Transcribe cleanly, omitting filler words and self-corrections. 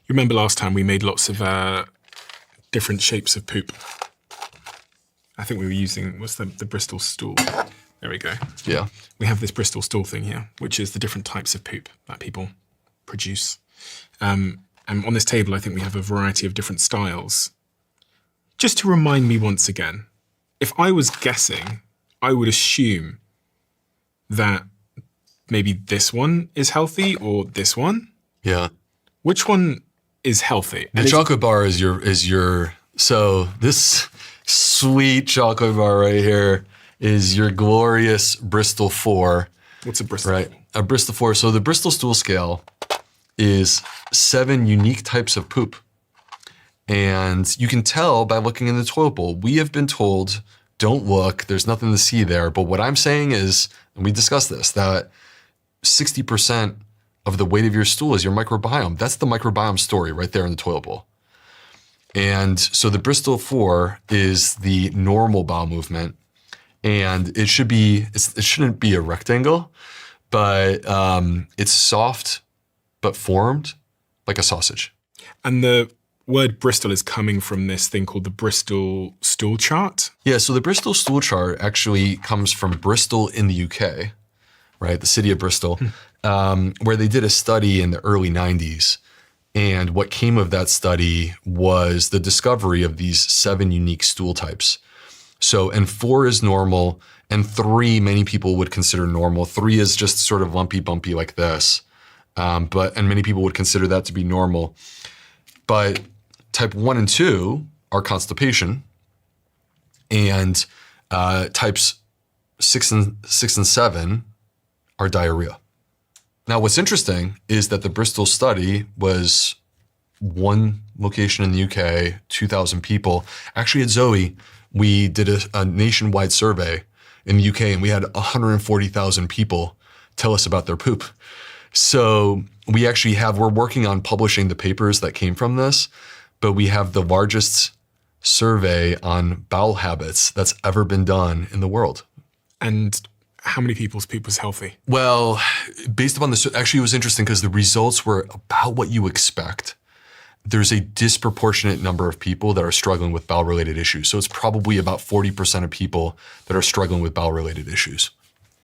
You remember last time we made lots of different shapes of poop. I think we were using, what's the Bristol stool? There we go. Yeah. We have this Bristol stool thing here, which is the different types of poop that people produce. And on this table, I think we have a variety of different styles. Just to remind me once again, if I was guessing, I would assume that maybe this one is healthy or this one. Yeah. Which one is healthy? The chocolate bar is your, so this sweet chocolate bar right here is your glorious Bristol 4. What's a Bristol? Right, a Bristol 4. So the Bristol stool scale is 7 unique types of poop. And you can tell by looking in the toilet bowl. We have been told, don't look, there's nothing to see there. But what I'm saying is, and we discussed this, that 60% of the weight of your stool is your microbiome. That's the microbiome story right there in the toilet bowl. And so the Bristol 4 is the normal bowel movement. And it shouldn't be a rectangle, but it's soft but formed like a sausage. And the word Bristol is coming from this thing called the Bristol stool chart? Yeah, so the Bristol stool chart actually comes from Bristol in the UK, right? The city of Bristol, where they did a study in the early 90s. And what came of that study was the discovery of these 7 unique stool types. So, and 4 is normal, and 3 many people would consider normal. 3 is just sort of lumpy, bumpy like this. And many people would consider that to be normal. But type 1 and 2 are constipation, and types 6 and 7 are diarrhea. Now, what's interesting is that the Bristol study was one location in the UK, 2,000 people. Actually, at Zoe, we did a nationwide survey in the UK, and we had 140,000 people tell us about their poop. So we're working on publishing the papers that came from this, but we have the largest survey on bowel habits that's ever been done in the world. And how many people's poop was healthy? Well, based upon this, actually it was interesting because the results were about what you expect. There's a disproportionate number of people that are struggling with bowel-related issues. So it's probably about 40% of people that are struggling with bowel-related issues.